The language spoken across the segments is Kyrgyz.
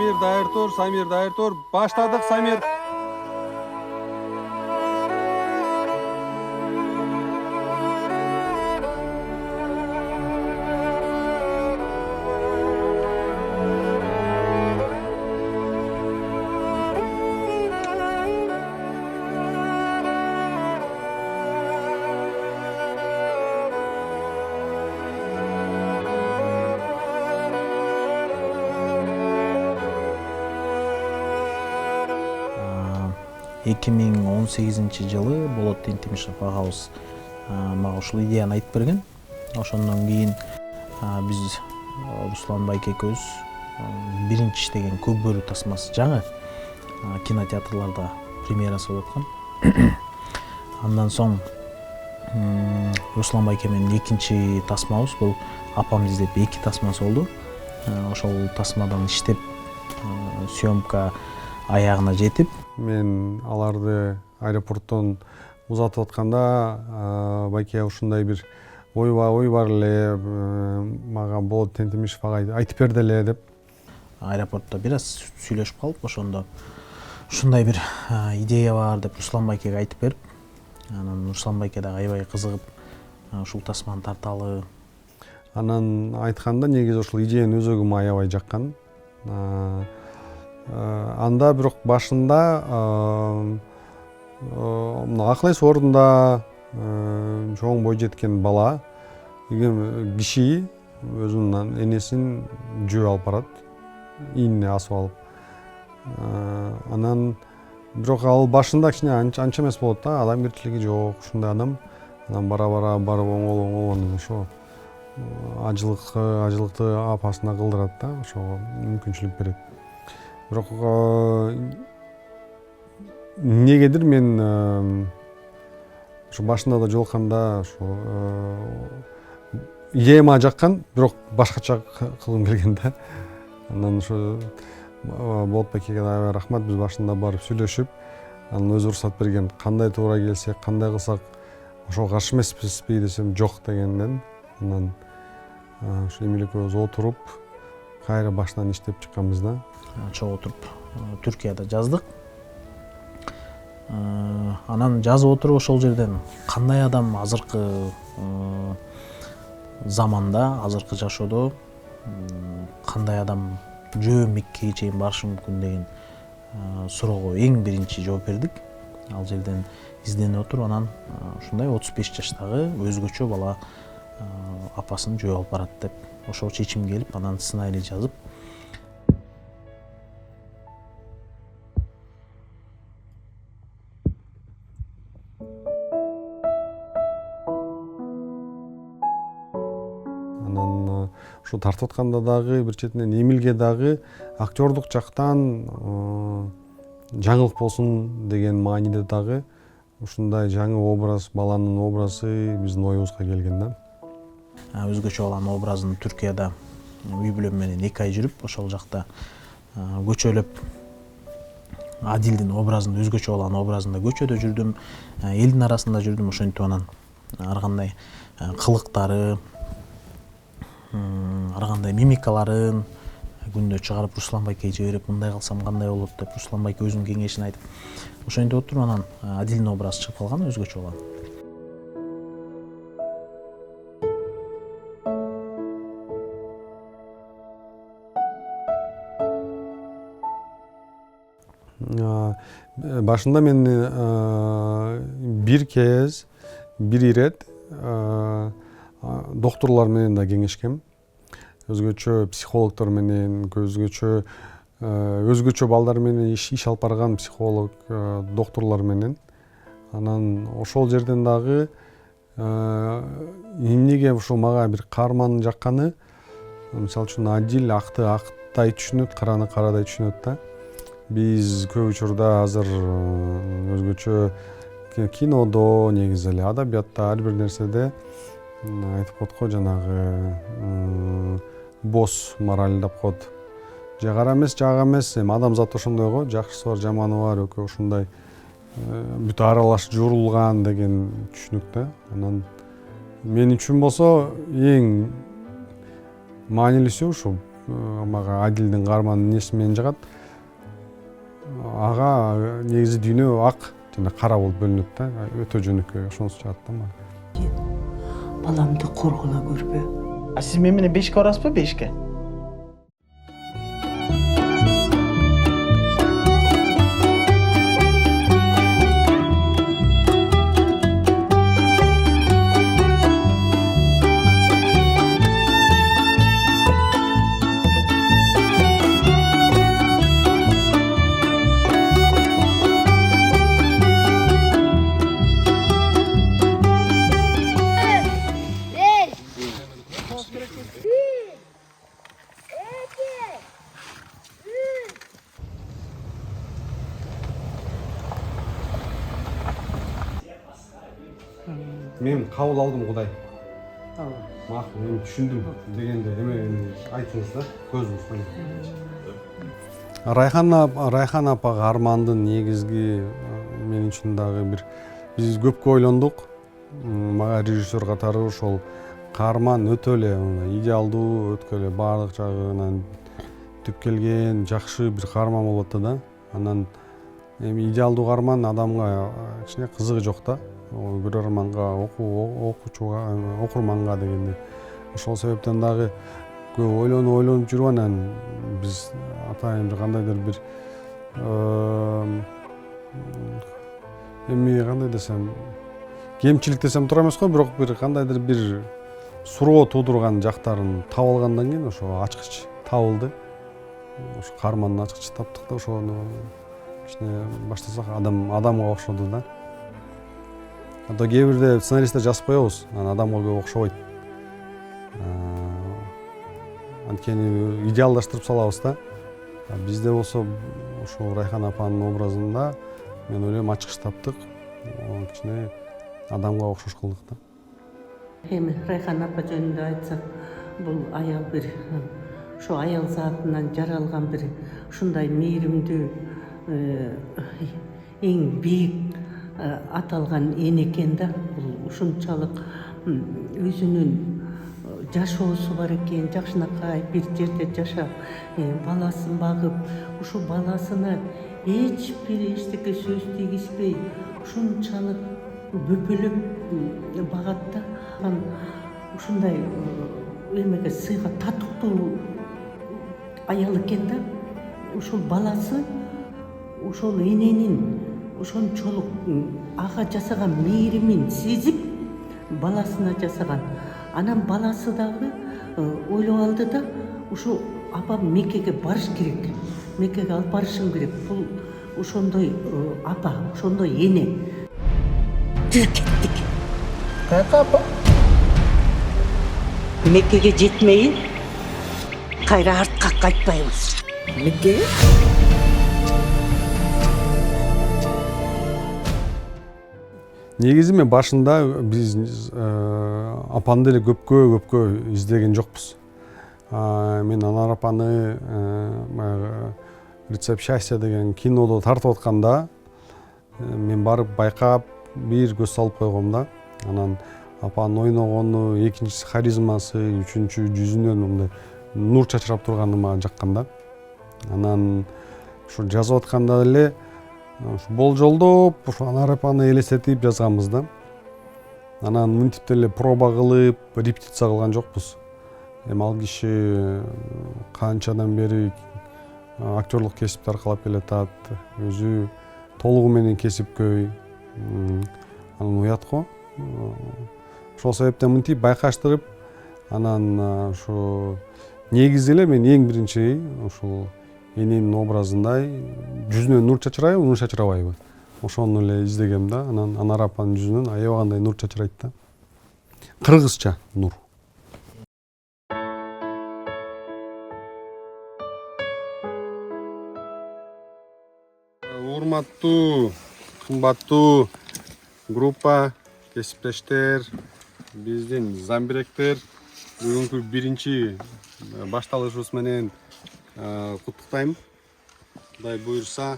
Самир дайыр тур. Баштадык, Самир. Эки миң 18 жылы Болот Тентимишев агабыз мага ушул идеяны айтып берген. Ошондон кийин биз Руслан байке экөөбүз биринчи иштеген Көк бөрү тасмасы жаңы кинотеатрларда премьерасы болуп аткан. Андан соң Руслан байке менен экинчи тасмабыз бул апам издеп 2 тасмасы болду. Ошол тасмадан иштеп съемка аягына жетип, Мен аларды аэропорттон узатып атканда байке ушундай бир ой бар эле, мага Болот Тентимишев агай айтып берди эле деп. Аэропортто бир аз сүйлөшүп калып, ошондо ушундай бир идея бар деп Руслан байкеге айтып берип, анан Руслан байке да аябай кызыгып ушул тасманы тарталы. Анан айтканда негизи ушул идеянын өзөгүмө аябай жаккан. Анда бирок башында акыл эси ордунда чоң бой жеткен бала киши өзүнүн энесин жөө алып барат, ийине асып алып. Анан бирок ал башында кичине анча эмес болот да, адамгерчилиги жок ушундай адам. Анан бара барып оңолон ошо ажылыкты апасына кылдырат да, ошого мүмкүнчүлүк берет. Бирок негедир мен ошо башында да жолукканда ошо идея мага жаккан, бирок башкача кылгым келген да. Анан ошо Болот байкеге аябай рахмат, биз башында барып сүйлөшүп, анан өзү уруксат берген. Кандай туура келсек, кандай кылсак ошого каршы эмеспизби десем, жок дегенден. Анан ошо Эмиль экөөбүз отуруп, кайра башынан иштеп чыкканбыз да. Чогуу отуруп Түркияда жаздык. Анан жазып отуруп ошол жерден кандай адам азыркы заманда, азыркы жашоодо кандай адам жөө Меккеге чейин барышы мүмкүн деген суроого эң биринчи жооп бердик. Ал жерден изденип отуруп, анан ушундай 35 жаштагы өзгөчө бала апасын жөө алып барат деп ошол чечимге келип, анан сценарий жазып. Анан ошо тартып атканда дагы бир четинен Эмилге дагы актёрдук жактан жаңылык болсун деген мааниде дагы ушундай жаңы образ, баланын образы биздин оюбузга келген да. Өзгөчө баланын образын Түркияда үй бүлөм менен 2 ай жүрүп, ошол жакта көчөлөп Адилдин образын, өзгөчө баланын образында көчөдө жүрдүм, элдин арасында жүрдүм. Ошентип анан ар кандай кылыктары, ар кандай мимикаларын күндө чыгарып Руслан байкеге жиберип, мындай кылсам кандай болот деп Руслан байке өзүнүн кеңешин айтып, ошентип отуруп анан Адилдин образы чыгып калган, өзгөчө балан. Башында мен бир кез, бир ирет докторлор менен да кеңешкем. Өзгөчө психологдор менен, өзгөчө балдар менен иш алып барган психолог, докторлор менен. Анан ошол жерден дагы эмнеге ошо мага бир каарман жакканы, мисалы үчүн Адил акты актай түшүнөт, караны карадай түшүнөт да. Биз көп учурда азыр өзгөчө кинодо, негизи эле адабиятта, ар бир нерседе айтып коет го, жанагы босс мораль деп коет. Жагара эмес, жага эмес, эми адамзат ошондой го, жакшысы бар, жаманы бар, экөө ушундай бүт аралаш журулган деген түшүнүк да. Анан мен үчүн болсо эң маанилүүсү ушу мага Адилдин каарман эмнеси менен жагат. Ага негизи дүйнө ак жана кара болуп бөлүнөт да. Өтө жөнөкөй, ошонусу жагат да мага. Баламды корголо көрбө. Сиз мен менен бешке барасызбы, бешке? Мен кабыл алдым Кудай. Мак, мен түшүндүм дегенде эме айтыңыз да, көзүңүз. Райхан апага армандын негизги мен үчүн дагы бир биз көпкө ойлондук. Мага режиссер катары ошол каарман өтө эле идеалдуу, өткө эле баардык жагынан түп келген, жакшы бир каарман болуп атты да. Анан эми идеалдуу каарман адамга кичине кызыгы жок да. Көрөрманга, окуучуга, окурманга дегенде. Ошол себептен дагы көп ойлонуп жүрүп анан биз атайын кандайдыр бир эми кандай десем, кемчилик десем туура эмес го, бирок бир кандайдыр бир суроо туудурган жактарын таап алгандан кийин ошо ачкыч табылды. Ошо каармандын ачкычы таптык да, ошону кичине баштасак адамга окшоду да. Ата кээ бирде сценаристтер жазып коебуз, адамга көп окшобойт. Анткени идеалдаштырып салабыз да. Бизде болсо ошо Райхан апанын образында мен ойлойм ачкыч таптык, кичине адамга окшош кылдык да. Эми Райхан апа жөнүндө айтсак, бул аял бир ошо аял затынан жаралган бир ушундай мээримдүү, эң бийик аталган эн экен да. Бул ушунчалык өзүнүн жашоосу бар экен, жакшынакай бир жерде жашап, баласын багып, ушул баласына эч бир эчтеке сөз тийгизбей, ушунчалык бөпөлөп багат да. Ушундай эмеге сыйга татыктуу аял экен да. Ушул баласы ошол эненин ошончолук ага жасаган мээримин сезип баласына жасаган. Анан баласы дагы ойлоп алды да, ушу апам Меккеге барыш керек, Меккеге алып барышым керек. Бул ошондой апа, ошондой эне. Жүр кеттик. Каяка апа? Меккеге жетмейин кайра артка кайтпайбыз. Меккеге? Негизи мен башында биз апамды эле көпкө издеген жокпуз. Мен Анар апаны «Рецепт счастья» деген кинодо тартып атканда мен барып байкап бир көз салып койгом да. Анан апанын ойногону, экинчиси харизмасы, үчүнчү жүзүнөн мындай нур чачырап турганы мага жаккан да. Анан ушу жазып атканда эле болжолдоп, ушу Анар апаны элестетип жазганбыз да. Анан мынтип деле проба кылып, репетиция кылган жокпуз. Эми ал киши канчадан бери актерлук кесипти аркалап келатат, өзү толугу менен кесипкөй, анан уят го. Ошол себептен мынтип байкаштырып, анан ушу негизи эле мен эң биринчи ушул эненин образындай жүзүнөн нур чачырайбы, нур чачырабайбы? Ошону эле издегем да. Анан Анар апанын жүзүнөн аябагандай нур чачырайт да. Кыргызча нур. Урматтуу, кымбаттуу группа, кесиптештер, биздин замбиректер, бүгүнкү биринчи башталышыбыз менен куттуктайм. Кудай буйрса,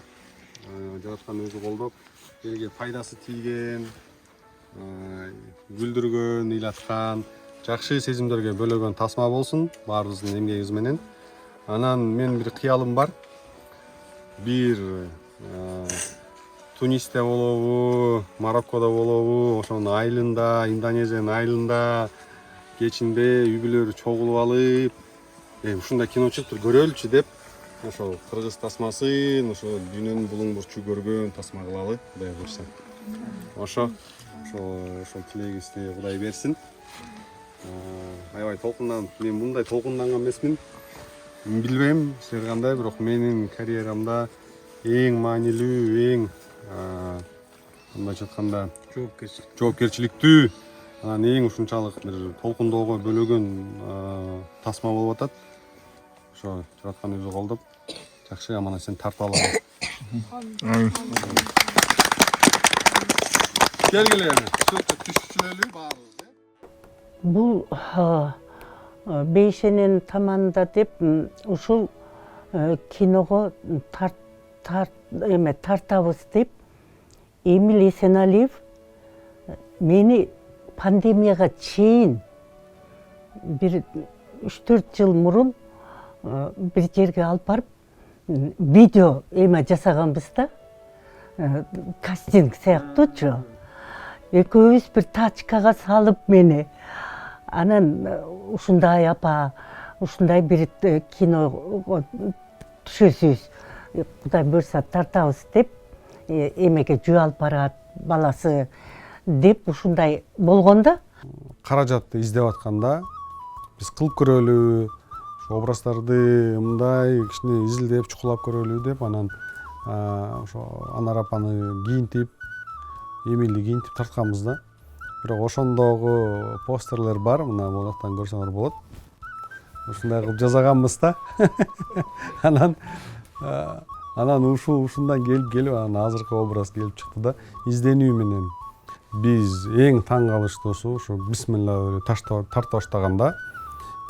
жараткан өзү колдоп, элге пайдасы тийген, күлдүргөн, ыйлаткан, жакшы сезимдерге бөлөгөн тасма болсун баарыбыздын эмгегибиз менен. Анан мен бир кыялым бар. Бир Тунисте болобу, Мароккодо болобу, ошонун айылында, Индонезиянын айылында кечинде үй бүлөлөр чогулуп алып, ушундай кино чыктыр көрөлүчү деп, ошол кыргыз тасмасын, ошо дүйнөнүн булуң бурчу көргөн тасма кылалы, Кудай буйрса. Ошол тилегибизди Кудай берсин. Аябай толкундан, мен мындай толкунданган эмесмин. Билбейм, силер кандай, бирок менин карьерамда эң маанилүү, эң мындайча айтканда жоопкерчиликтүү, анан эң ушунчалык бир толкундоого бөлөгөн тасма болуп атат. Ошо жаратканыбызды колдоп, жакшы аман эсен тартып алалы. Келгиле эми, түшчүлөлү баарыбыз. Бул бейшенен таманда деп ушул киного тартабыз деп Эмиль Эсеналиев мени пандемияга чейин бир 3-4 жыл мурун бир жерге алып барып видео жасаганбыз да, кастинг сыяктуучу. Экөөбүз бир тачкага салып мени, анан ушундай апа, ушундай бир киного түшөсүз, Кудай буйрса тартабыз деп, эмеге жөө алып барат баласы деп ушундай болгондо, Каражатты издеп атканда биз кылып көрөлү, образдарды мындай кичине изилдеп чукулап көрөлү деп, анан ошо Анар апаны кийинтип, Эмилди кийинтип тартканбыз да. Бирок ошондогу постерлер бар, мына бул жактан көрсөңөр болот. Ушундай кылып жасаганбыз да. Анан ушундан келип анан азыркы образ келип чыкты да. Изденүү менен биз эң таң калыштуусу ушу бисмилла тарта баштаганда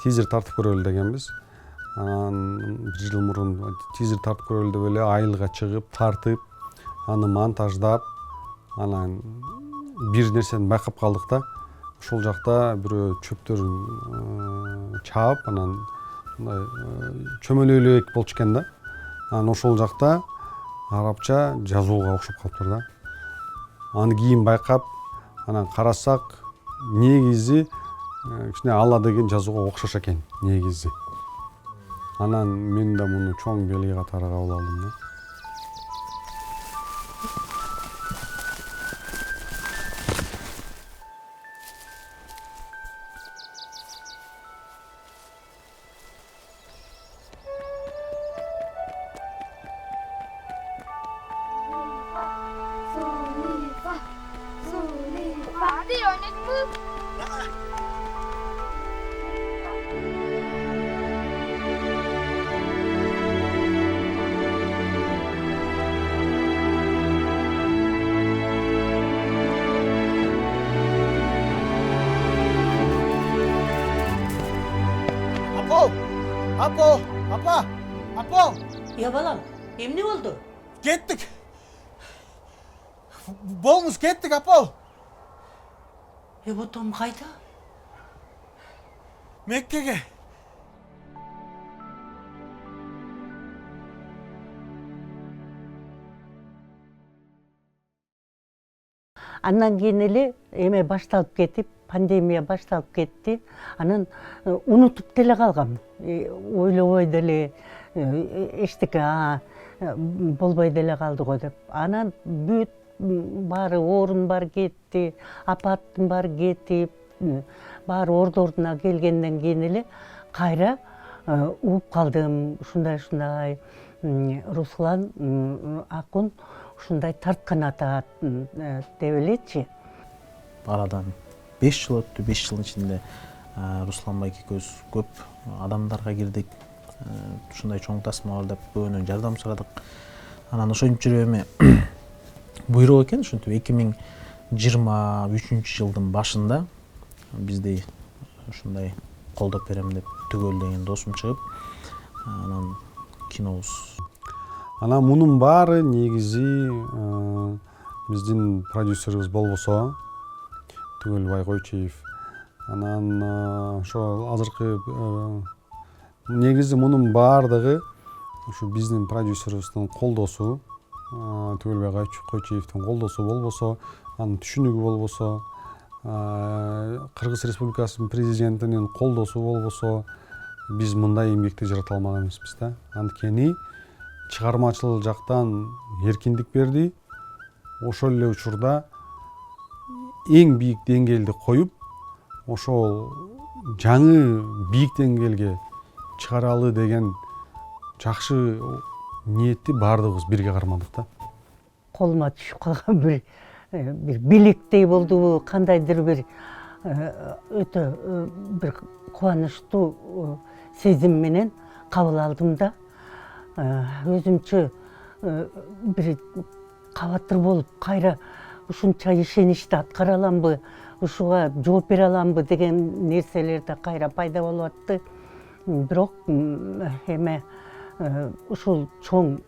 тизер тартып көрөлү дегенбиз. Анан бир жыл мурун тизер тартып көрөлү деп эле айылга чыгып, тартып, аны монтаждап, анан бир нерсени байкап калдык да. Ошол жакта бирөө чөптөрүн чаап, анан мындай чөмөлөйлүк болчу экен да. Анан ошол жакта арабча жазууга окшоп калыптыр да. Аны кийин байкап, анан карасак, негизи кичине Алла деген жазууга окшош экен негизи. Анан мен да муну чоң белги катары кабыл алдым да. Hadi oynayalım. Apo! Ya balam, emne oldu? Kettik! Bolmuş kettik Apo! Bu Tom kayda? Mekke'ge! Андан кийин эле эме башталып кетип, пандемия башталып кетти. Анан унутуп деле калгам. Ойлобой деле эчтеке болбой деле калды го деп. Анан бүт баары орун бар кетти, апаттын баары кетип, баары орду ордуна келгенден кийин эле кайра угуп калдым. Ушундай Руслан Акун ушундай тарткан атат деп элечи. Арадан 5 жыл өттү. 5 жылдын ичинде Руслан байкекөз көп адамдарга кирдик. Ушундай чоң тасма бар деп көбүнөн жардам сурадык. Анан ошентип жүрүп эми буйрук экен, ушинтип 2023 жылдын башында бизди ушундай колдоп берем деп Түгөл деген досум чыгып, анан кинобуз. Анан мунун баары негизи биздин продюсерибиз болбосо Түгөл Байкойчиев. Анан ошол азыркы негизи мунун баардыгы ушу биздин продюсерибиздин колдосу, Түгөлбек Койчиевдин колдосу болбосо, анын түшүнүгү болбосо, Кыргыз Республикасынын президентинин колдосу болбосо, биз мындай эмгекти жарата алмак эмеспиз да. Анткени чыгармачыл жактан эркиндик берди. Ошол эле учурда эң бийик деңгээлди коюп, ошол жаңы бийик деңгээлге чыгаралы деген жакшы ниетти баардыгыбыз бирге кармадык да. Колума түшүп калган бир билектей болдубу, кандайдыр бир өтө бир кубанычтуу сезим менен кабыл алдым да. Өзүмчө бир кабаттыр болуп, кайра ушунча ишеничти аткара аламбы, ушуга жооп бере аламбы деген нерселер да кайра пайда болуп атты. Бирок эме ушул чоң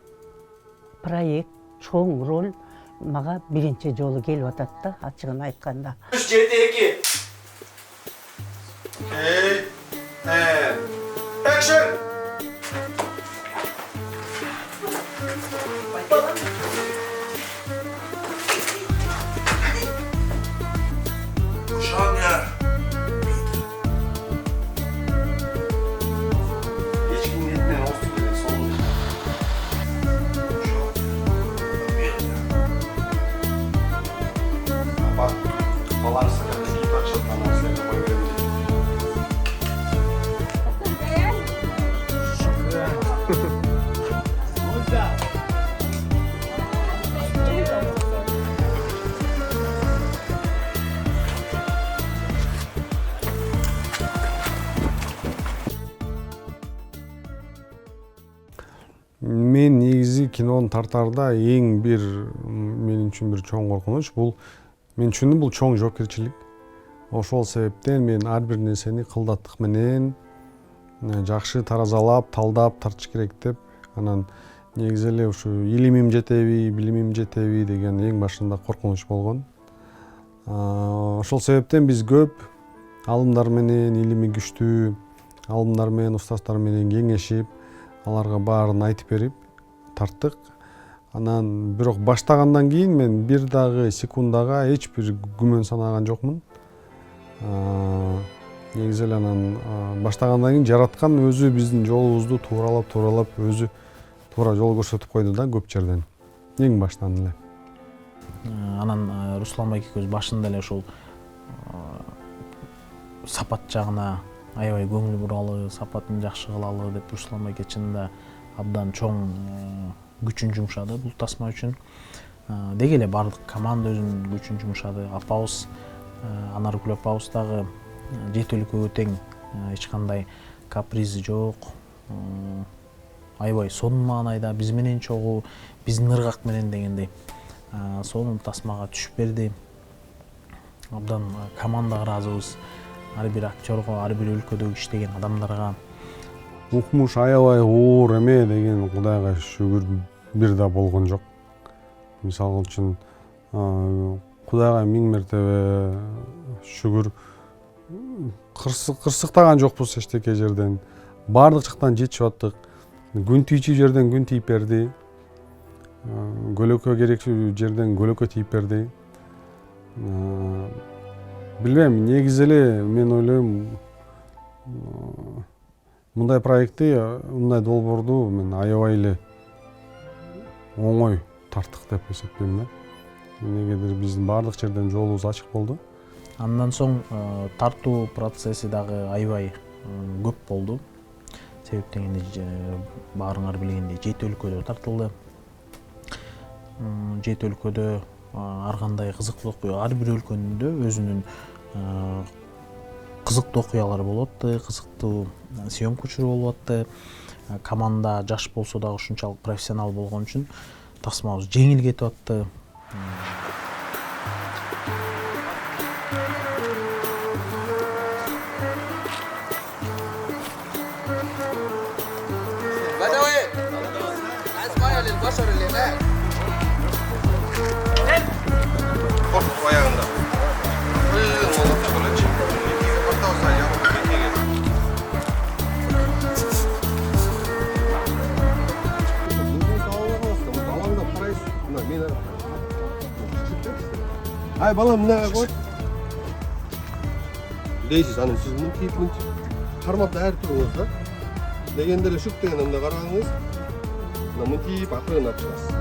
проект, чоң роль мага биринчи жолу келип атат да, ачыгын айтканда. 7-2. Okay. And action. Uşağım Hiç kim yetmeyen olsun bile sonunda. Bak, balar sıkıntı tutar çatlanan seni koy verebilir. Мен негизи кинону тартарда эң бир мен үчүн бир чоң коркунуч бул мен үчүн бул чоң жоопкерчилик. Ошол себептен мен ар бир нерсени кылдаттык менен жакшы таразалап, талдап тартыш керек деп, анан негизи эле ушу илимим жетеби, билимим жетеби деген эң башында коркунуч болгон. Ошол себептен биз көп алымдар менен, илими күчтүү алымдар менен, устаздар менен кеңешип, аларга баарын айтып берип тарттык. Анан бирок баштагандан кийин мен бир дагы секундага эч бир күмөн санаган жокмун. Негизи эле анан баштагандан кийин жараткан өзү биздин жолубузду тууралап өзү туура жол көрсөтүп койду да көп жерден. Эң баштан эле. Анан Руслан Байкекөз башында эле ушул сапат жагына аябай көңүл буралы, сапатын жакшы кылалы деп Руслан Байке чынында абдан чоң күчүн жумшады бул тасма үчүн. Деги эле бардык команда өзүнүн күчүн жумшады. Апабыз, Анаргүл апабыз дагы жети өлкөгө тең, эч кандай капризи жок. Аябай сонун маанайда биз менен чогуу, биздин ыргак менен дегендей сонун тасмага түшүп берди. Абдан командага ыраазыбыз. Ар бир актёрго, ар бир өлкөдө иштеген адамдарга. Укмуш аябай оор эме деген Кудайга шүгүр бир да болгон жок. Мисалы үчүн Кудайга миң мертебе шүгүр кырсыктаган жокпуз эчтеке жерден. Бардык жактан жетишип аттык. Күн тийчү жерден күн тийип берди. Көлөкө керектүү жерден көлөкө тийип берди. Билбейм, негизи эле мен ойлойм мындай проектти, мындай долбоорду мен аябай эле оңой тарттык деп эсептейм да. Эмнегедир биздин бардык жерден жолубуз ачык болду. Андан соң тартуу процесси дагы аябай көп болду. Себептен баарыңар билгендей 7 өлкөдө тартылды. 7 өлкөдө ар кандай кызыктуу окуя, ар бир өлкөнүндө өзүнүн кызыктуу окуялары болуп атты, кызыктуу съемка учуру болуп атты. Команда жаш болсо дагы ушунчалык профессионал болгон үчүн тасмабыз жеңил кетип атты. بدوي عايز ميه للبشر اللي هناك خد ayağında. Oğlum kılıç. Orta olsa ya. Ай балам мына қой. Дейсіз, аны сіз мынтиіп қармапта әр тұрыңыз да. Дегенде шүк деген мына қараңыз. Мына мынтиіп ақырын алып шығасыз.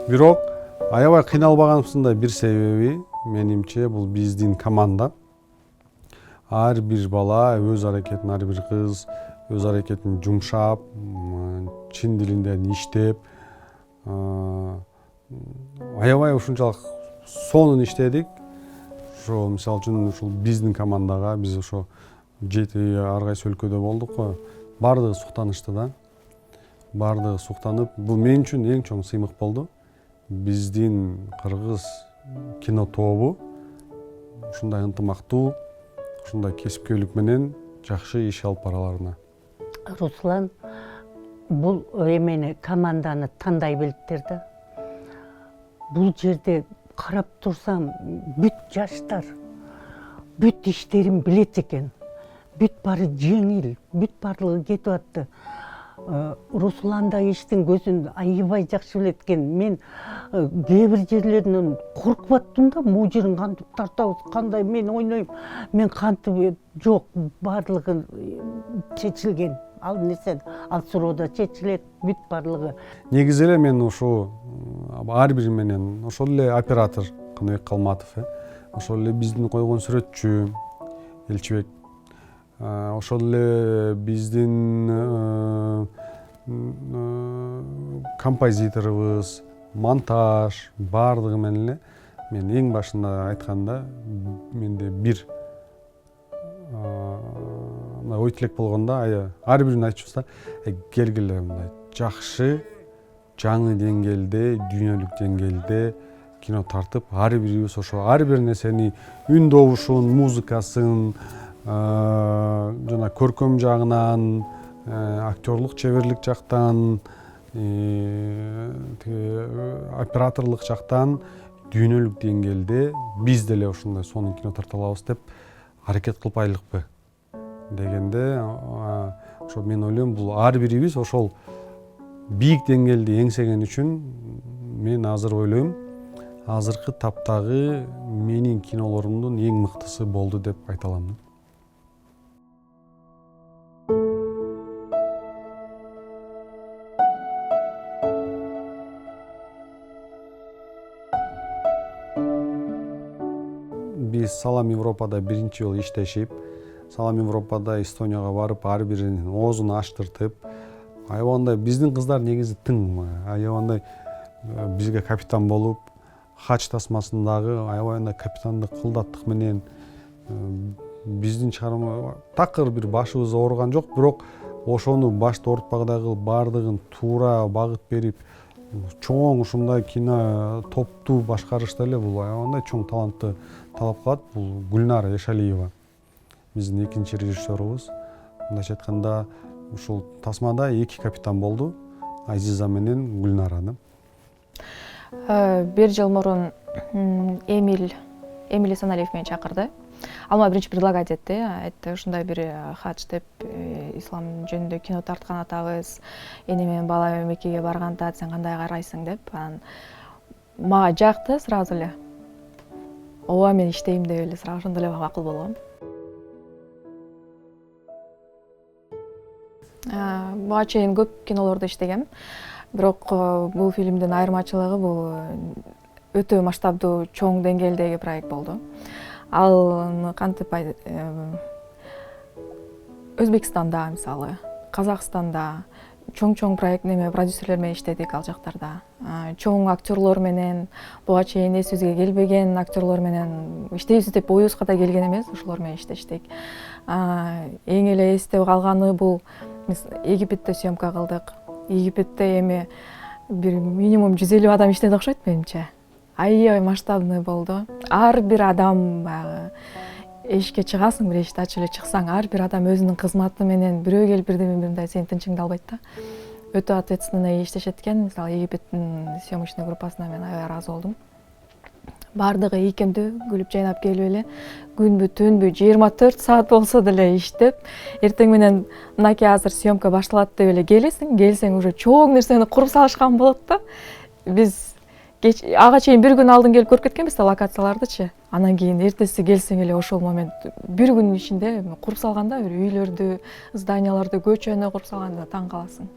Бирок аябай кыйналбаганыбыздын да бир себеби менимче бул биздин команда. Ар бир бала өз аракетин, ар бир кыз өз аракетин жумшап, чын дилинден иштеп, аябай ушунчалык сонун иштедик. Ошо мисалы үчүн ушул биздин командага биз ошо 7 ар кайсы өлкөдө болдук го. Бардыгы суктанышты да. Бардыгы суктанып, бул мен үчүн эң чоң сыймык болду. Биздин кыргыз кино тобу ушундай ынтымактуу, ушундай кесипкөйлүк менен жакшы иш алып бараларына. Руслан бул эмени команданы тандай билиптир да. Бул жерде карап турсам бүт жаштар бүт иштерин билет экен. Бүт баары жеңил, бүт баарлыгы кетип атты. Руслан да иштин көзүн аябай жакшы билет экен. Мен кээ бир жерлеринен коркуп аттым да, могу жерин кантип тартабыз, кандай мен ойнойм. Мен кантип жок, баарлыгы чечилген. Ал нерсе, ал суроода чечилет, бүт баарлыгы. Негизи эле мен ушу ар бир менен ошол эле оператор Каныбек Калматов, ошол эле биздин койгон сүрөтчү Элчибек, ошол эле биздин композиторубуз, монтаж баардыгы менен эле мен эң башында айтканда менде бир ой тилек болгондо ар бирин айтчубуз да, келгиле мындай жакшы жаңы деңгээлде, дүйнөлүк деңгээлде кино тартып, ар бирибиз ошо ар бир нерсени үн добушун, музыкасын, жана көркөм жагынан, актерлук чеберлик жактан, операторлук жактан дүйнөлүк деңгээлде биз деле ушундай сонун кино тарта алабыз деп аракет кылбайлыкпы дегенде, ошо мен ойлойм бул ар бирибиз ошол бийик деңгээлди эңсеген үчүн мен азыр ойлойм азыркы таптагы менин кинолорумдун эң мыктысы болду деп айта алам. Биз Салам Европада биринчи жолу иштешип, Салам Европада Эстонияга барып, ар биринин оозун ачтыртып, аябагандай биздин кыздар негизи тың, аябагандай бизге капитан болуп, хач тасмасындагы аябагандай капитандык кылдаттык менен биздин чыгарма такыр бир башыбыз ооруган жок, бирок ошону башты оорутпагыдай кылып баардыгын туура багыт берип, чоң ушундай кино топту башкарышта эле бул аябагандай чоң талантты талап кылат. Бул Гүлнара Эшалиева, биздин экинчи режиссерубуз. Мындайча айтканда, ушул тасмада 2 капитан болду, Азиза менен Гүлнара. Бир жыл мурун Эмиль Исаналиев мени чакырды. Ал мага биринчи предлагать этти, айтты ушундай бир хач деп, ислам жөнүндө кино тарткан атабыз, эне менен балам Меккеге барганда сен кандай карайсың деп. Анан мага жакты сразу эле. Ооба мен иштейм деп эле сразу ошондо эле макул болгом. Буга чейин көп кинолордо иштегем. Бирок бул фильмдин айырмачылыгы бул өтө масштабдуу, чоң деңгээлдеги проект болду. Ал кантип Өзбекстанда, мисалы, Казакстанда чоң проект продюсерлер менен иштедик ал жактарда. Чоң актерлор менен, буга чейин эсибизге келбеген актерлор менен иштейбиз деп оюбузга да келген эмес, ошолор менен иштештик. Эң эле эсте калганы бул Египетте съемка кылдык. Египетте эми бир минимум 150 адам иштеди окшойт менимче. аябай масштабный болду. Ар бир адам баягы эшикке чыгасың, бир эшикти ачып эле чыксаң, ар бир адам өзүнүн кызматы менен бирөө келип бирдеме мындай сенин тынчыңды албайт да. Өтө ответственный иштешет экен. Мисалы Египеттин съемочный группасына мен аябай ыраазы болдум. Бардыгы ийкемдүү күлүп жайнап келип эле күнбү түнбү 24 саат болсо деле иштеп, эртең менен мынакей азыр съемка башталат деп эле келсең уже чоң нерсени куруп салышкан болот да. Биз ага чейин бир күн алдын келип көрүп кеткенбиз да локациялардычы. Анан кийин эртеси келсең эле ошол момент бир күнүн ичинде куруп салганда, бир үйлөрдү, зданияларды, көчөнү куруп салганда таң каласың.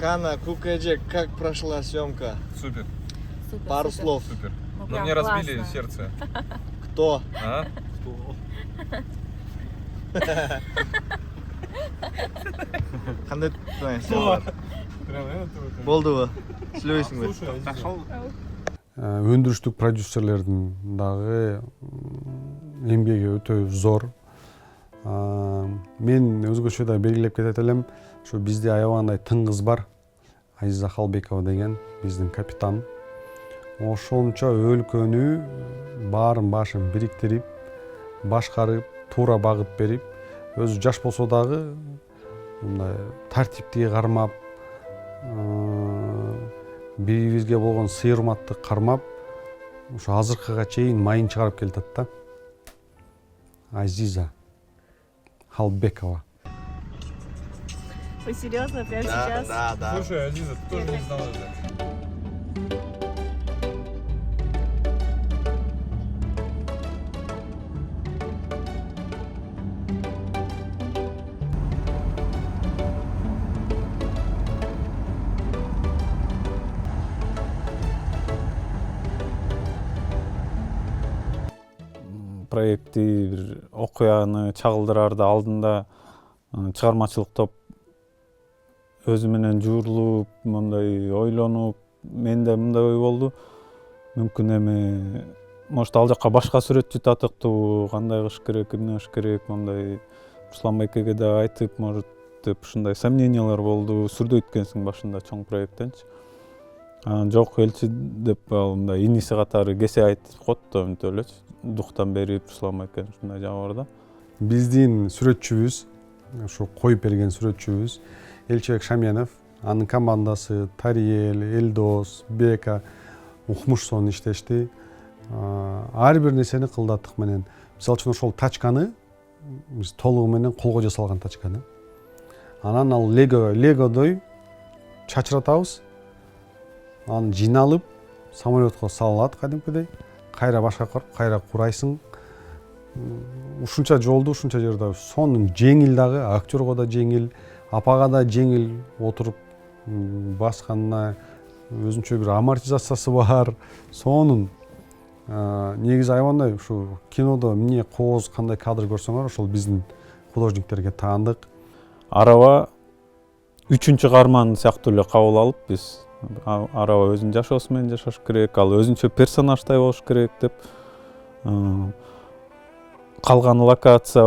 Кана, Кукэджек, как прошла съемка? Супер. Пару слов. Супер. Но мне разбили сердце. Кто? А? Қандай болды ма? Сүйлөбөйсүң бе? Өндүрүштүк продюсерлердин дагы эмгеги өтө зор. Мен өзгөчө да белгилеп кетет элем, ушу бизде аябагандай тың кыз бар. Азиза Халбекова деген биздин капитан. Ошончо өлкөнү баарын башын бириктирип, башкарып, туура багыт берип, өзү жаш болсо дагы мындай тартиптиги кармап, бирибизге болгон сый урматты кармап, ушу азыркыга чейин майын чыгарып келатат да. Азиза Халбекова. Вы серьезно прямо сейчас? Да. Слушай, Азиза, ты тоже не знала же. Проекти бир окуяны чагылдыраарда алдында чыгармачылык топ өзү менен жуурулуп, мындай ойлонуп, менде мындай ой болду. Мүмкүн эми может ал жакка башка сүрөтчү татыктуу, кандай кылыш керек, эмне кылыш керек, мындай Руслан байкеге да айтып, может деп ушундай сомнениялар болду. Сүрдөйт экенсиң башында чоң проекттенчи. Жок элчи деп мындай иниси катары кесе айтып коет да мынтип элечи. Дуктан берип Руслан байкенин ушундай жагы бар да. Биздин сүрөтчүбүз, ушу коюп берген сүрөтчүбүз Элчебек Шаменов, анын командасы Тариел, Элдос, Бека укмуш иштешти. Ар бир нерсени кылдаттык менен. Мисалы үчүн ошол тачканы биз толугу менен колго жасалган тачканы. Анан ал легодой чачыратабыз. Аны жиналып самолетко салынат кадимкидей. Кайра башка куруп, кайра курайсың. Ушунча жолду, ушунча жерде сонун жеңил дагы, актерго да жеңил, апага да жеңил отуруп басканына өзүнчө бир амортизациясы бар. Сонун негизи аябандай ушу кинодо эмне кооз кандай кадр көрсөңөр, ошол биздин художниктерге таандык. Араба 3-чү каарман сыяктуу эле кабыл алып биз Араба өзүнүн жашоосу менен жашаш керек, ал өзүнчө персонаждай болуш керек деп калган локация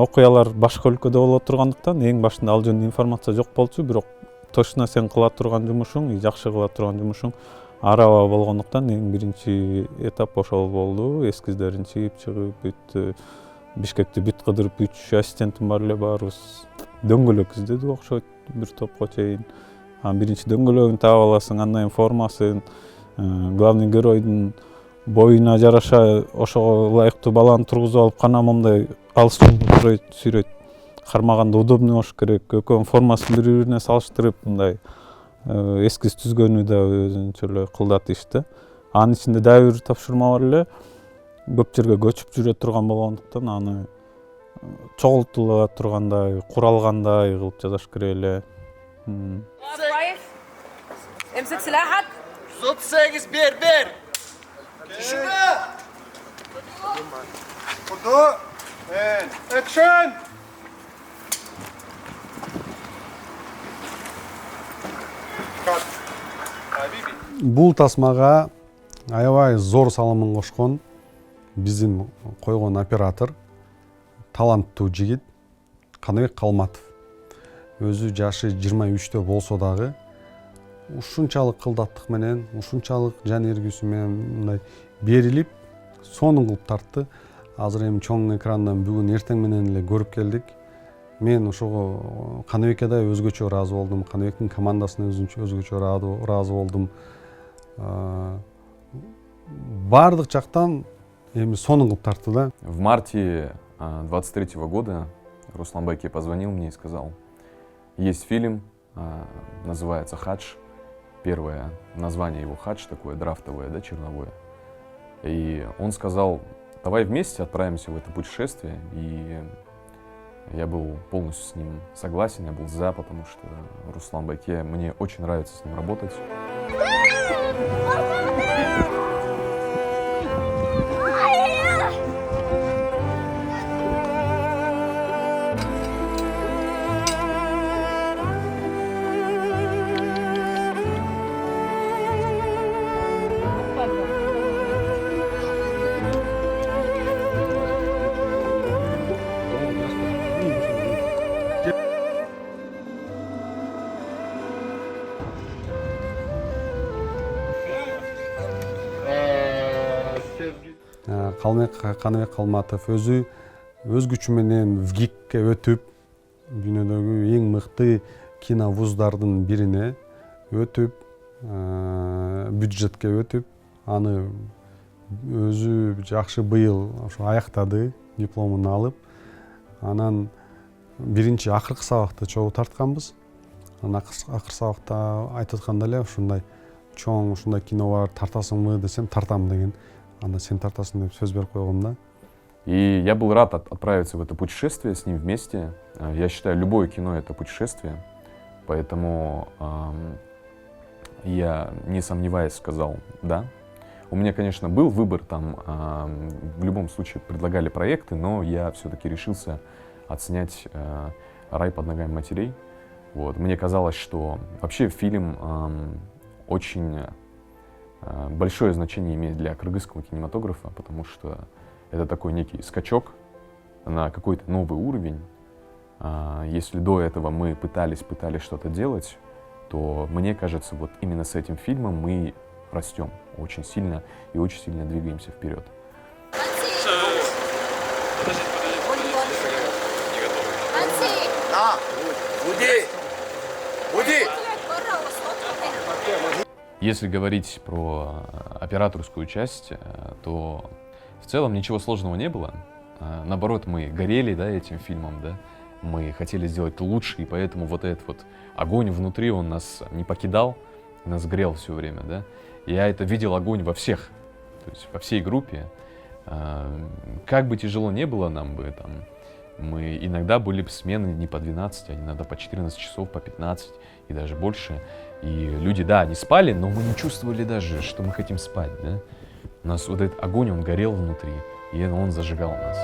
окуялар башка өлкөдө боло тургандыктан эң башында ал жөнүндө информация жок болчу, бирок точно сен кыла турган жумушуң, жакшы кыла турган жумушуң Араба болгондуктан эң биринчи этап ошол болду. Эскиздерин чыгып бүт Бишкекти бүт кыдырып 3 ассистентим бар эле, баарыбыз дөңгөлөк издедик окшойт бир топко чейин. Биринчи дөңгөлөгүн таап аласың, андан формасын, главный геройдун боюна жараша ошого ылайыктуу баланы тургузуп алып, кана момундай алыс сүйрөйт. Кармаганда удобный болуш керек. Экөөнүн формасын бири-бирине салыштырып, мындай эскиз түзгөнү да өзүнчө эле кылдат ишти. Анын ичинде дагы бир тапшырма бар эле. Көп жерге көчүп жүрө турган болгондуктан аны чогултула тургандай, куралгандай кылып жасаш керек эле. امسك سلاحك. صوت ساجس بير شنو؟ هدوء اكشن. Бул тасмага аябай зор салымын кошкон биздин койгон оператор, таланттуу жигит Каныбек Калматов. Өзү жашы 23-тө болсо дагы ушунчалык кылдаттык менен, ушунчалык жан эргүүсү менен мындай берилип, сонун кылып тартты. Азыр эми чоң экрандан бүгүн эртең менен эле көрүп келдик. Мен ошого Каныбекке да өзгөчө ыраазы болдум. Каныбектин командасына өзгөчө ыраазы болдум. Бардык жактан эми сонун кылып тартты да. В марте 23 года Руслан Байке позвонил мне и сказал: есть фильм, называется «Хадж». Первое название его «Хадж», такое драфтовое, да, черновое. И он сказал: давай вместе отправимся в это путешествие. И я был полностью с ним согласен, я был за, потому что Руслан Байке, мне очень нравится с ним работать. Каныбек Калматов өзү өз күчү менен ВГИКке өтүп, дүйнөдөгү эң мыкты киновуздардын бирине өтүп, бюджетке өтүп, аны өзү жакшы быйыл ошо аяктады, дипломун алып, анан биринчи акыркы сабакты чогуу тартканбыз. Анан акыркы сабакта айтып атканда эле ушундай чоң ушундай кино бар, тартасыңбы десем, тартам деген. Анда сен тартасың деп сөз берип койгом да. И я был рад отправиться в это путешествие с ним вместе. Я считаю, любое кино — это путешествие. Поэтому я, не сомневаясь, сказал «да». У меня, конечно, был выбор, там в любом случае предлагали проекты, но я все-таки решился отснять «Рай под ногами матерей». Вот. Мне казалось, что вообще фильм очень большое значение имеет для кыргызского кинематографа, потому что это такой некий скачок на какой-то новый уровень. Если до этого мы пытались что-то делать, то, мне кажется, вот именно с этим фильмом мы растем очень сильно и очень сильно двигаемся вперед. Если говорить про операторскую часть, то в целом ничего сложного не было. Наоборот, мы горели, да, этим фильмом, да. Мы хотели сделать лучше, и поэтому вот этот вот огонь внутри, он нас не покидал, нас грел все время, да. Я это видел огонь во всех, то есть во всей группе. Как бы тяжело не было нам бы там, мы иногда были смены не по 12, а иногда по 14 часов, по 15 и даже больше. И люди, да, не спали, но мы не чувствовали даже, что мы хотим спать, да. У нас вот этот огонь, он горел внутри, и он зажигал нас.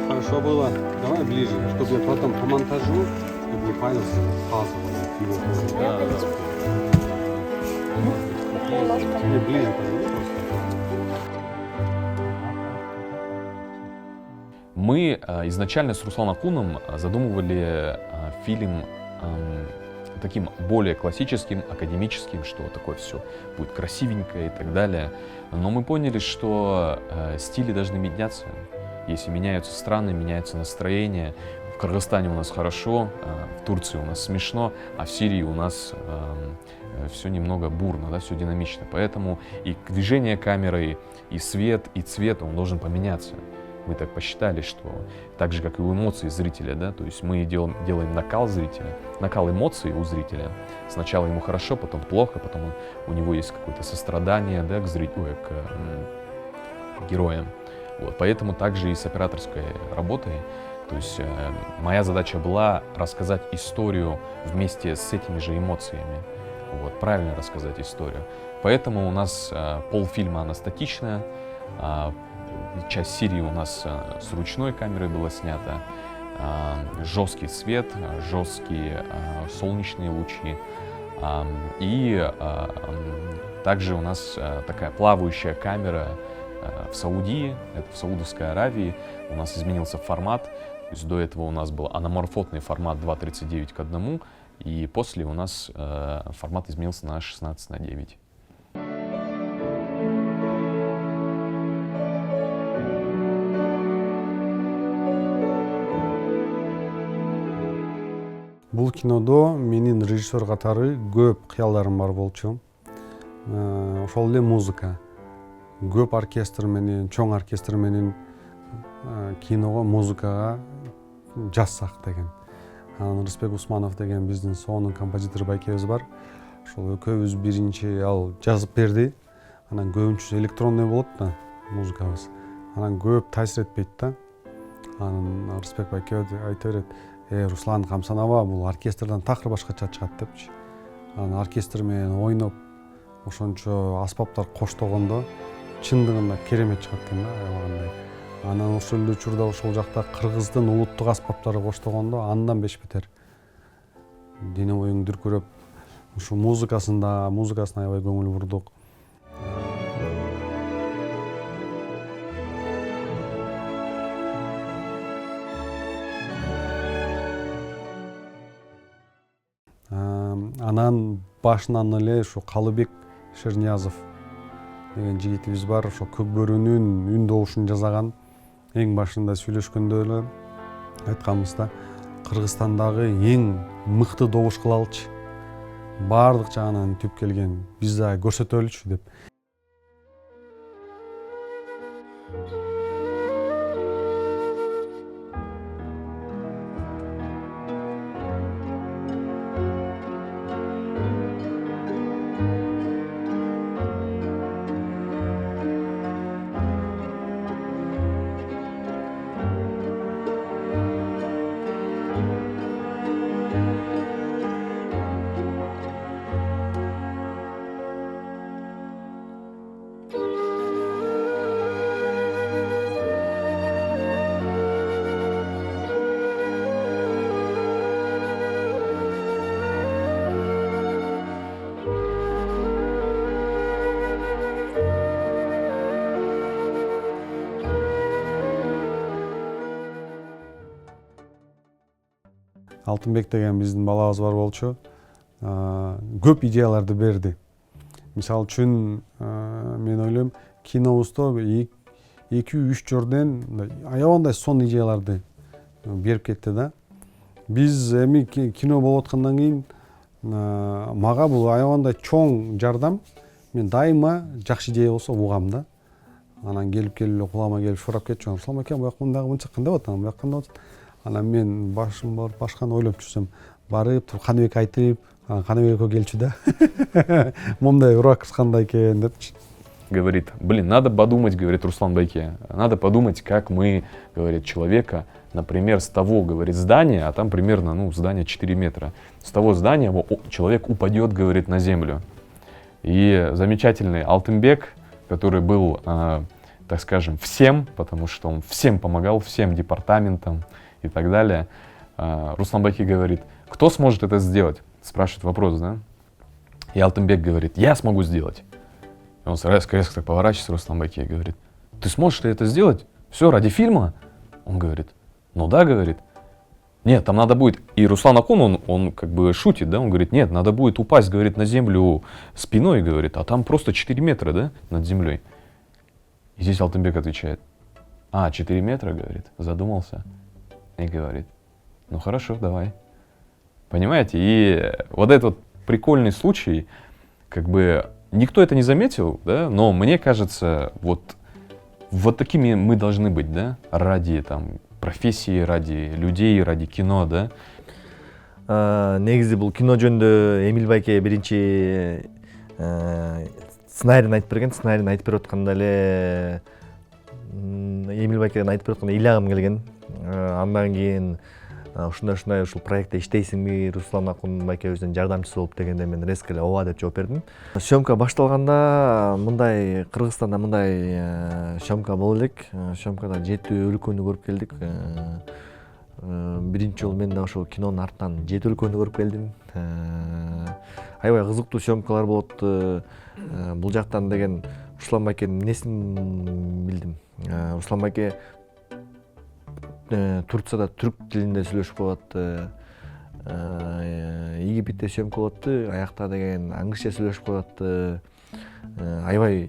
Хорошо было. Давай ближе, чтобы потом по монтажу, чтобы не палился фазу его. Да, да. Ближе подойди просто. Мы изначально с Русланом Акуном задумывали фильм таким более классическим, академическим, что такое все будет красивенькое и так далее. Но мы поняли, что стили должны меняться. Если меняются страны, меняется настроение. В Кыргызстане у нас хорошо, в Турции у нас смешно, а в Сирии у нас все немного бурно, да, все динамично. Поэтому и движение камеры, и свет, и цвет, он должен поменяться. Мы так посчитали, что так же, как и у эмоций зрителя, да, то есть мы делаем накал зрителя, накал эмоций у зрителя. Сначала ему хорошо, потом плохо, потом у него есть какое-то сострадание, да, к зрителю, к героям. Вот, поэтому также и с операторской работой. То есть моя задача была рассказать историю вместе с этими же эмоциями. Вот, правильно рассказать историю. Поэтому у нас полфильма она статичная. Часть серии у нас с ручной камерой была снята. Жесткий свет, жесткие солнечные лучи. И также у нас такая плавающая камера в Саудии, это в Саудовской Аравии. У нас изменился формат. То есть до этого у нас был аноморфотный формат 2:39:1, и после у нас формат изменился на 16:9. Бул кинодо менин режиссер катары көп кыялдарым бар болчу. Ошол эле музыка. Көп оркестр менен, чоң оркестр менен киного, музыкага жазсак деген. Рысбек Усманов деген биздин сонун композитор байкебиз бар. Ошол экөөбүз биринчи ал жазып берди. Анан көбүнчөсү электронный болот да музыкабыз. Анан көп таасир этпейт да. Анан Рысбек байке айта берет: Руслан камсанаба, бул оркестрден такыр башкача чыгат депчи. Анан оркестр менен ойноп, ошончо аспаптар коштогондо чындыгында керемет чыгат экен да, аябагандай. Анан ошол эле учурда ошол жакта кыргыздын улуттук аспаптары коштогондо андан беш бетер. Дене боюң дүркүрөп, ушу музыкасына аябай көңүл бурдук. Анан башынан эле ушу Калыбек Шерниязов деген жигитибиз бар. Ошо Көк бөрүнүн үн добушун жасаган. Эң башында сүйлөшкөндө эле айтканбызда, Кыргызстандагы эң мыкты добуш кылалычы. Бардык жагынан түп келген. Биз да көрсөтөлүчү деп. Алтынбек деген биздин балабыз бар болчу. Көп идеяларды берди. Мисалы үчүн, мен ойлойм, кинобузда 2-3 жөрдөн аябагандай сонун идеяларды берип кетти да. Биз эми кино болуп аткандан кийин мага бул аябагандай чоң жардам. Мен дайыма жакшы идея болсо угам да. Анан келип кулама келип сурап кетчү. Руслан аке, буяк мындагы мынча кандай болот, буяк кандай болот? Анан мен башым барып башканы ойлоп жүрсөм, барып Каныбек айтып, Каныбек экөө келчү да. Мондай урак кандай экен депчи. Говорит: блин, надо подумать, говорит Руслан Байке, надо подумать, как мы, говорит, человека, например, с того, говорит, здания, а там примерно, здание 4 метра, с того здания человек упадет, говорит, на землю. И замечательный Алтынбек, который был, так скажем, всем, потому что он всем помогал, всем департаментам и так далее. Руслан Байке говорит: кто сможет это сделать? Спрашивает вопрос, да? И Алтынбек говорит: я смогу сделать. И он резко так поворачивается, Руслан Байке, и говорит: ты сможешь ли это сделать? Все, ради фильма? Он говорит: ну да, говорит. Нет, там надо будет... И Руслан Акун, он как бы шутит, да? Он говорит: нет, надо будет упасть, говорит, на землю спиной, говорит, а там просто 4 метра, да, над землей. И здесь Алтынбек отвечает: 4 метра, говорит, задумался. И говорит: ну хорошо, давай. Понимаете? И вот этот вот прикольный случай, как бы никто это не заметил, да, но мне кажется, вот такими мы должны быть, да, ради там профессии, ради людей, ради кино, да. Негизи бул кино жөнүндө Эмил Байке биринчи сценарийин айтып берген. Сценарийин айтып берип атканда эле Эмил Байкеден айтып берип атканда ыйлагым келген. Андан кийин ушундай ушул проектте иштейсиңби, Руслан Акун байкебиздин жардамчысы болуп дегенде мен резко эле ооба деп жооп бердим. Съемка башталганда мындай Кыргызстанда мындай съемка боло элек. Съемкада 7 өлкөнү көрүп келдик. биринчи жолу мен да ошол кинонун артынан жети өлкөнү көрүп келдим. Аябай кызыктуу съемкалар болот. Бул жактан деген Руслан байкенин эмнесин билдим. Руслан байке Турцияда түрк тилинде сүйлөшүп коет. Египетте съемка болот, аякта деген англисче сүйлөшүп коет. Аябай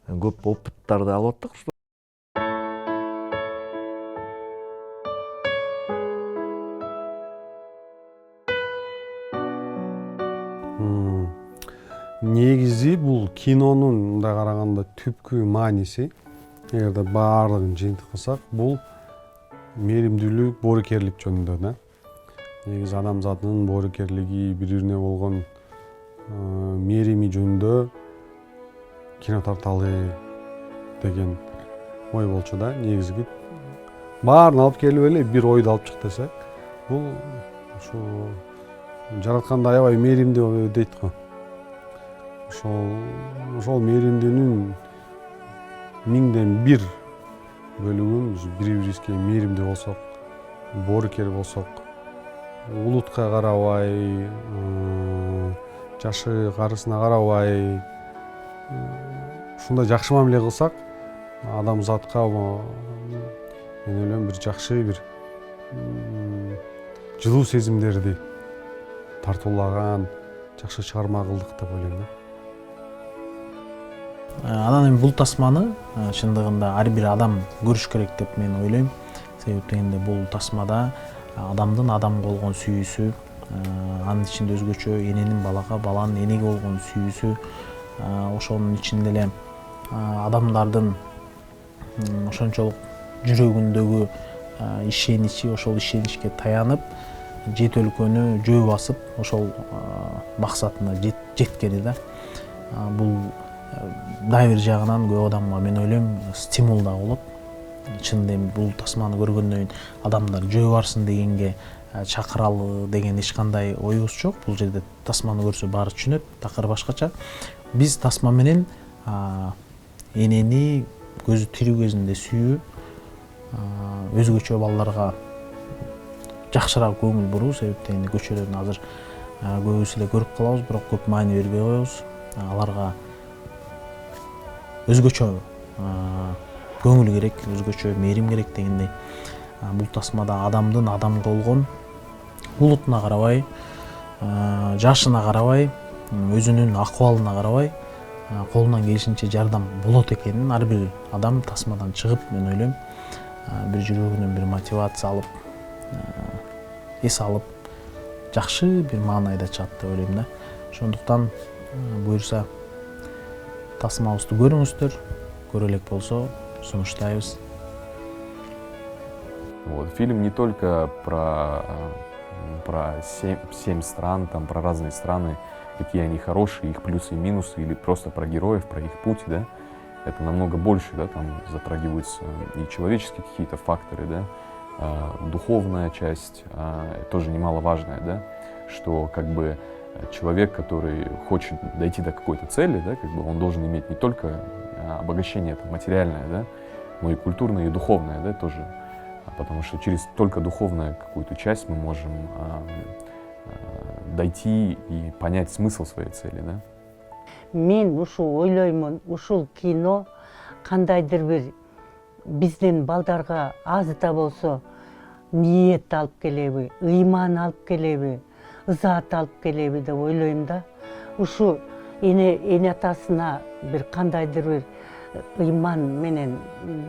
көп опыттарды алып аттык. Негизи бул кинонун мындай караганда түпкү мааниси, эгерде баардыгын жыйынтык кылсак, бул мээримдүүлүк, боорукерлик жөнүндө да. Негизи адамзаттын боорукерлиги, бири-бирине болгон мээрими жөнүндө кино тарталы деген ой болчу да. Негизги баарын алып келип эле бир ойду алып чык десек, бул ушу жаратканда аябай мээримдүү дейт го. Ошол мээримдүүнүн 1000ден 1 бөлүгүн биз бири-бирибизге мээримдүү болсок, боорукер болсок, улутка карабай, жашы карысына карабай, ушундай жакшы мамиле кылсак, адамзатка мен ойлойм бир жакшы бир жылуу сезимдерди тартуулаган жакшы чыгарма кылдык деп ойлойм да. Анан эми бул тасманы чындыгында ар бир адам көрүш керек деп мен ойлойм. Себеби дегенде бул тасмада адамдын адамга болгон сүйүүсү, анын ичинде өзгөчө эненин балага, баланын энеге болгон сүйүүсү, ошонун ичинде эле адамдардын ошончолук жүрөгүндөгү ишеничи, ошол ишеничке таянып, жети өлкөнү жөө басып, ошол максатына жеткени да. Бул дагы бир жагынан көп адамга мен ойлойм стимул да болот. Чынында эми бул тасманы көргөндөн кийин адамдар жөө барсын дегенге чакыралы деген эч кандай оюбуз жок. Бул жерде тасманы көрсө баары түшүнөт, такыр башкача. Биз тасма менен энени көзү тирүү кезинде сүйүү, өзгөчө балдарга жакшыраак көңүл буруу. Себеби дегенде көчөлөрдөн азыр көбүбүз эле көрүп калабыз, бирок көп маани бербей коебуз. Аларга өзгөчө көңүл керек, өзгөчө мээрим керек дегендей. Бул тасмада адамдын адамга болгон улутуна карабай, жашына карабай, өзүнүн акыбалына карабай, колунан келишинче жардам болот экенин ар бир адам тасмадан чыгып, мен ойлойм, бир жүрөгүнөн бир мотивация алып, эс алып, жакшы бир маанайда чыгат деп ойлойм да. Ошондуктан буюрса тасмабызды көрүңүздөр, көрө элек болсо сунуштайбыз. Вот, фильм не только про 7 стран, там, про разные страны, какие они хорошие, их плюсы и минусы, или просто про героев, про их путь, да. Это намного больше, да, там затрагиваются и человеческие какие-то факторы, да, духовная часть, тоже немаловажная, да, что как бы человек, который хочет дойти до какой-то цели, да, как бы он должен иметь не только обогащение там, материальное, да, но и культурное, и духовное, да, тоже. Потому что через только духовную какую-то часть мы можем дойти и понять смысл своей цели, да. Мен ушул ойлоймун, ушул кино кандайдыр бир биздин балдарга аз да болсо ниет алып келеби, ыйман алып келеби, ызаат алып келеби деп ойлойм да. Ушу эне атасына бир кандайдыр бир ыйман менен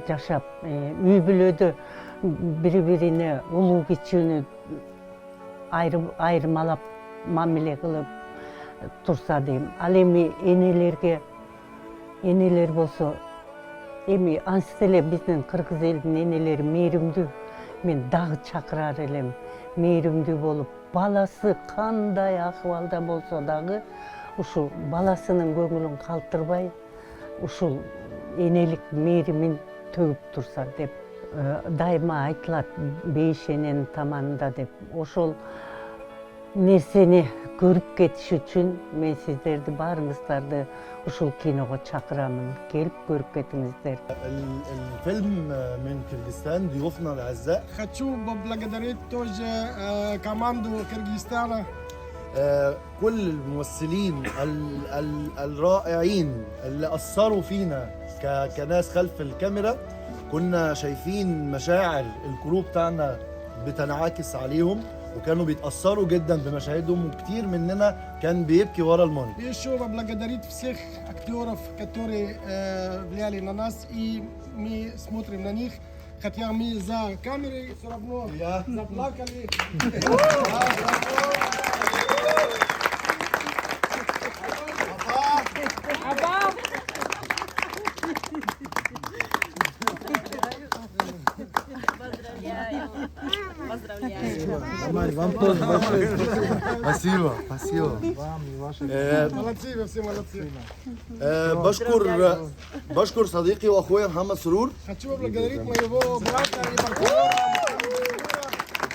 жашап, үй бүлөдө бири-бирине улуу кичүүнү айырмалап мамиле кылып турса дейм. Ал эми энелер болсо, эми ансыз эле биздин кыргыз элдин энелери мээримдүү. Мен дагы чакырар элем, мээримдүү болуп, баласы кандай акыбалда болсо дагы ушул баласынын көңүлүн калтырбай, ушул энелик мээримин төгүп турса деп дайыма айтылат, бейиш эненин таманында деп. Ошол нерсени көрүп кетиш үчүн мен сиздерди баарыңыздарды ушул киного чакырамын. Келип көрүп кетиңиздер. الفيلم من كرغستان ضيوفنا الأعزاء. Хочу поблагодарить тоже команду Кыргызстана. كل الممثلين الرائعين اللي أثروا فينا كناس خلف الكاميرا. كنا شايفين مشاعر الكرو بتاعنا بتنعكس عليهم وكانوا بيتأثروا جدا بمشاهدهم وكتير مننا كان بيبكي ورا المونيتور. Еще поблагодарить всех актеров, которые влияли на нас, и мы смотрим на них, хотя мы за камерой все равно заплакали. Вам тоже большое спасибо. Спасибо. Молодцы, вы все молодцы. بشكر صديقي واخويا محمد سرور. Хочу поблагодарить моего брата и партнера.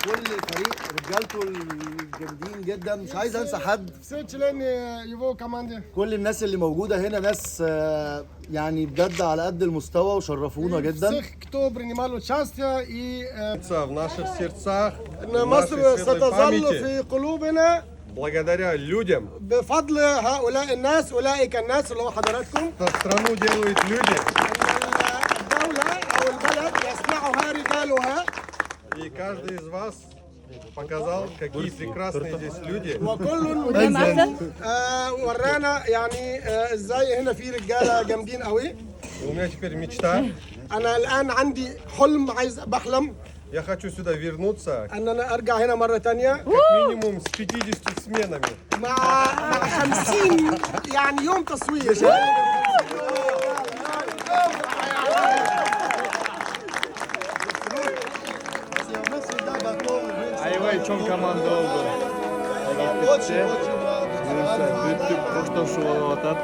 كل فريق رجالته الجامدين جدا، مش عايز انسى حد. Все члены его команды. كل الناس اللي موجوده هنا ناس يعني بجد على قد المستوى وشرفونا جدا. Всех, кто принимал участие и В наших сердцах, مصر ستظل في قلوبنا благодаря людям. بفضل هؤلاء الناس، أولئك الناس اللي هو حضراتكم. Страну делают люди. الدولة أو البلد يصنعها رجالها. И каждый из вас показал, какие прекрасные здесь люди. وكل ورانا يعني ازاي هنا في رجالة جامدين قوي. У меня теперь мечта. أنا الآن عندي حلم، عايز بحلم Я хочу сюда вернуться أن أنا أرجع هنا مرة تانية как минимум с 50 сменами. مع 50 يعني يوم تصوير. аябай чоң команда болду. Бүттүк коштошуу болуп атат.